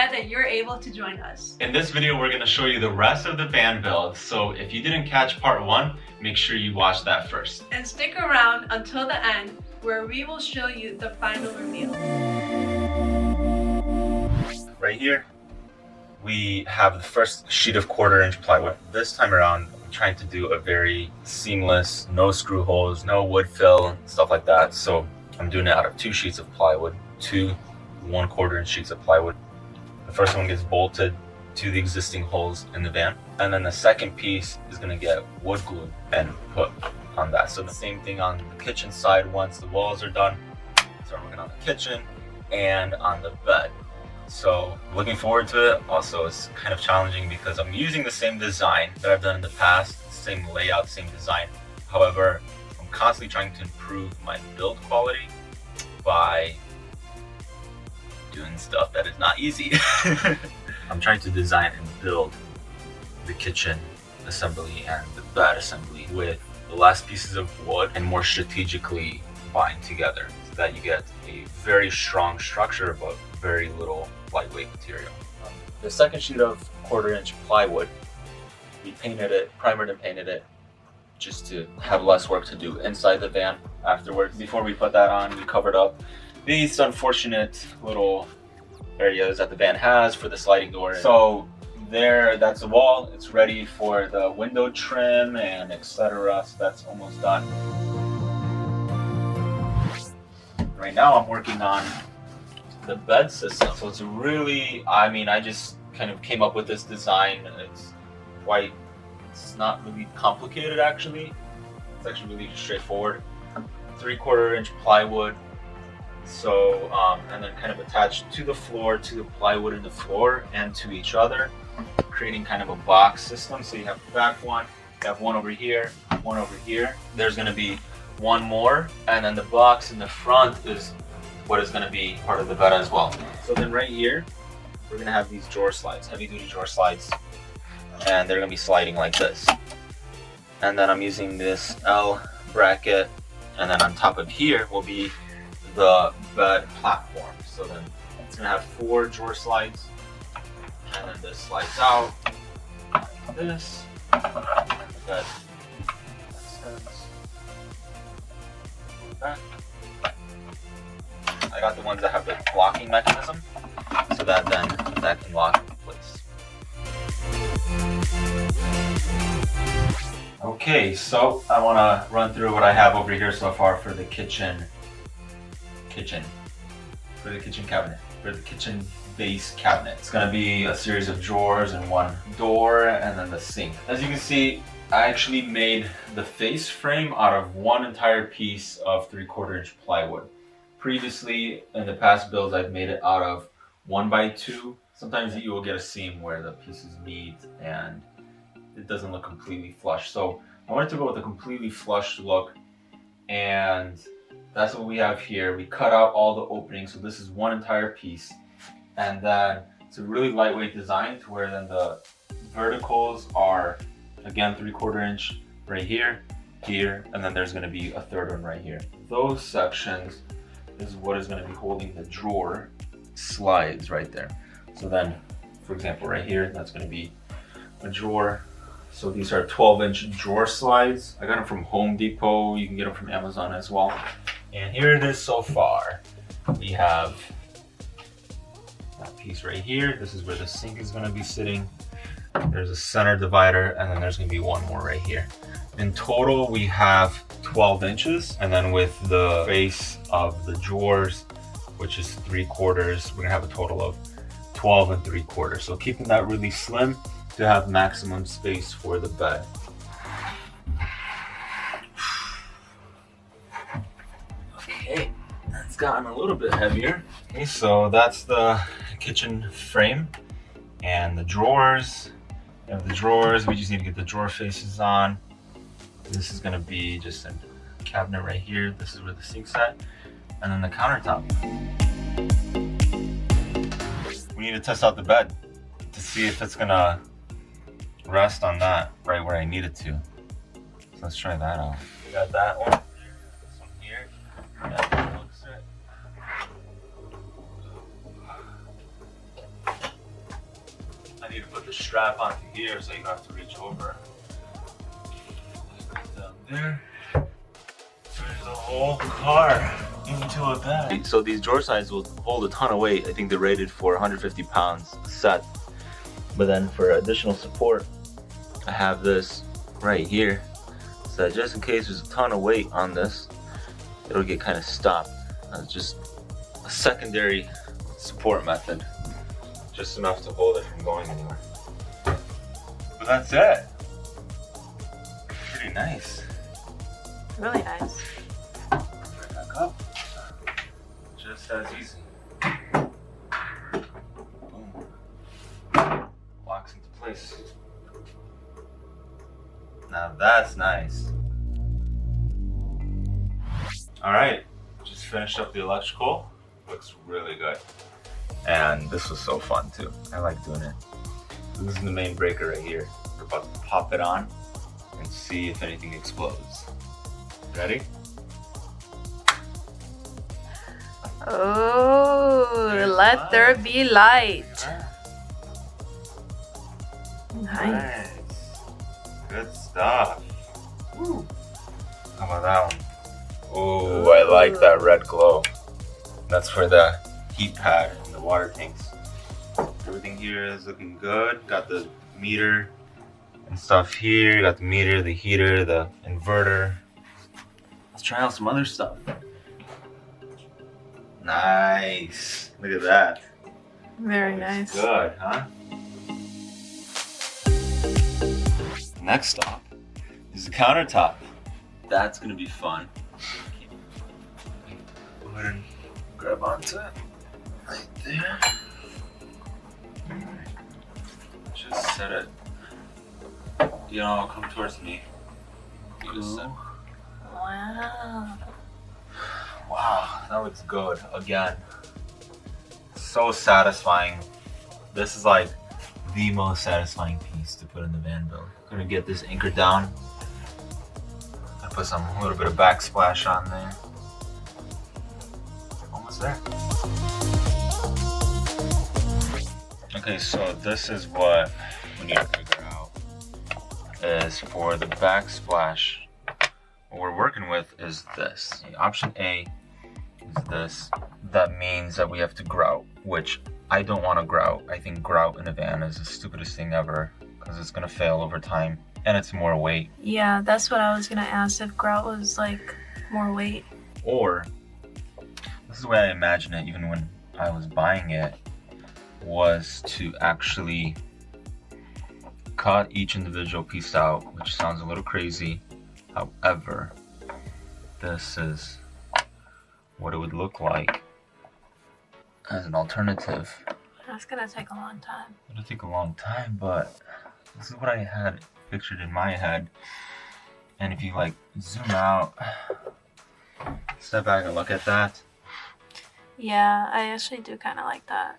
glad that you're able to join us. In this video, we're going to show you the rest of the van build. So if you didn't catch part 1, make sure you watch that first. And stick around until the end, where we will show you the final reveal. Right here, we have the first sheet of 1/4-inch plywood. This time around, I'm trying to do a very seamless, no screw holes, no wood fill, stuff like that. So I'm doing it out of 2 sheets of plywood, 2 1/4-inch sheets of plywood. The first one gets bolted to the existing holes in the van, and then the second piece is going to get wood glued and put on that. So the same thing on the kitchen side. Once the walls are done, start working on the kitchen and on the bed. So looking forward to it. Also, it's kind of challenging because I'm using the same design that I've done in the past, same layout, same design. However, I'm constantly trying to improve my build quality by doing stuff that is not easy. I'm trying to design and build the kitchen assembly and the bed assembly with the last pieces of wood and more strategically bind together so that you get a very strong structure but very little lightweight material. The second sheet of 1/4-inch plywood, we painted it, primered and painted it, just to have less work to do inside the van afterwards. Before we put that on, we covered up these unfortunate little areas that the van has for the sliding door. So there, that's the wall. It's ready for the window trim and etc. So that's almost done. Right now I'm working on the bed system. So it's really, I just kind of came up with this design. It's not really complicated actually. It's actually really straightforward. 3/4-inch plywood. So, and then kind of attached to the floor, to the plywood in the floor and to each other, creating kind of a box system. So you have the back one, you have one over here, one over here. There's gonna be one more, and then the box in the front is what is gonna be part of the bed as well. So then right here, we're gonna have these drawer slides, heavy duty drawer slides, and they're gonna be sliding like this. And then I'm using this L bracket, and then on top of here will be the bed platform. So then it's gonna have 4 drawer slides, and then this slides out like this. That back. I got the ones that have the locking mechanism, so that then that can lock in place. Okay, so I want to run through what I have over here so far for the kitchen cabinet, for the kitchen base cabinet. It's going to be a series of drawers and one door and then the sink. As you can see, I actually made the face frame out of one entire piece of 3/4-inch plywood. Previously, in the past builds, I've made it out of 1x2. Sometimes you will get a seam where the pieces meet and it doesn't look completely flush. So I wanted to go with a completely flush look, and that's what we have here. We cut out all the openings, so this is one entire piece. And then it's a really lightweight design to where then the verticals are, again, 3/4-inch right here, here, and then there's gonna be a third one right here. Those sections is what is gonna be holding the drawer slides right there. So then, for example, right here, that's gonna be a drawer. So these are 12-inch drawer slides. I got them from Home Depot. You can get them from Amazon as well. And here it is so far. We have that piece right here. This is where the sink is gonna be sitting. There's a center divider, and then there's gonna be one more right here. In total, we have 12 inches. And then with the base of the drawers, which is 3/4, we're gonna have a total of 12 3/4. So keeping that really slim to have maximum space for the bed. Okay, that's gotten a little bit heavier. Okay, so that's the kitchen frame and the drawers. We have the drawers, we just need to get the drawer faces on. This is gonna be just a cabinet right here. This is where the sink's at. And then the countertop. We need to test out the bed to see if it's gonna rest on that right where I need it to. So let's try that out. We got that one. This one here. That one looks it. need to put the strap onto here so you don't have to reach over. Down there. There's the whole car into a bag. So these drawer sides will hold a ton of weight. I think they're rated for 150 pounds a set. But then for additional support, I have this right here. So that just in case there's a ton of weight on this, it'll get kind of stopped. It's just a secondary support method. Just enough to hold it from going anywhere. But that's it. Pretty nice. Really nice. Right back up. Just as easy. Boom. Locks into place. Now that's nice. Alright, just finished up the electrical. Looks really good. And this was so fun too. I like doing it. This is the main breaker right here. We're about to pop it on and see if anything explodes. Ready? Oh, There's let light. there be light. Nice. Nice. Good stuff. Woo. How about that one? Oh, I like that red glow. That's for the heat pad and the water tanks. Everything here is looking good. Got the meter and stuff here. Got the meter, the heater, the inverter. Let's try out some other stuff. Nice. Look at that. Very Looks nice. good, huh? Next stop is the countertop. That's gonna be fun. Go ahead and grab onto it. Right there. Just set it. You know, come towards me. You just set. Wow. Wow, that looks good. Again, so satisfying. This is like the most satisfying piece to put in the van build. Gonna get this anchor down. Gonna put a little bit of backsplash on there. Almost there. Okay, so this is what we need to figure out. Is for the backsplash, what we're working with is this. Option A is this. That means that we have to grout, which I don't want to grout. I think grout in a van is the stupidest thing ever because it's gonna fail over time and it's more weight. Yeah, that's what I was gonna ask, if grout was like more weight. Or, this is the way I imagine it even when I was buying it, was to actually cut each individual piece out, which sounds a little crazy. However, this is what it would look like as an alternative. That's gonna take a long time. It'll take a long time, but this is what I had pictured in my head. And if you like zoom out, step back and look at that, Yeah, I actually do kind of like that.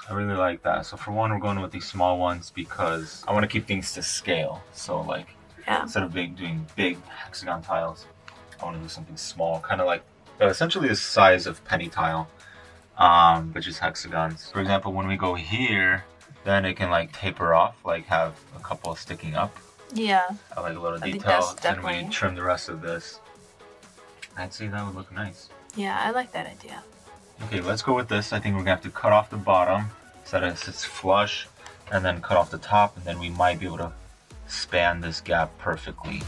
I really like that. So for one, we're going with these small ones because I want to keep things to scale. So like, Yeah. instead of doing big hexagon tiles, I want to do something small, kind of like essentially the size of penny tile, but just hexagons. For example, when we go here, then it can like taper off, like have a couple sticking up. Yeah. I like a little I think detail. that's Then we definitely- trim the rest of this. I'd say that would look nice. Yeah, I like that idea. Okay, let's go with this. I think we're gonna have to cut off the bottom so that it sits flush, and then cut off the top, and then we might be able to span this gap perfectly.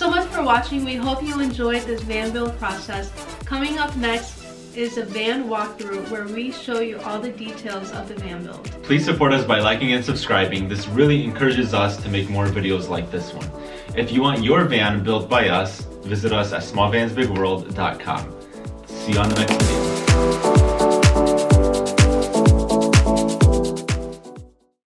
so much for watching. We hope you enjoyed this van build process. Coming up next is a van walkthrough where we show you all the details of the van build. Please support us by liking and subscribing. This really encourages us to make more videos like this one. If you want your van built by us, visit us at smallvansbigworld.com. See you on the next video.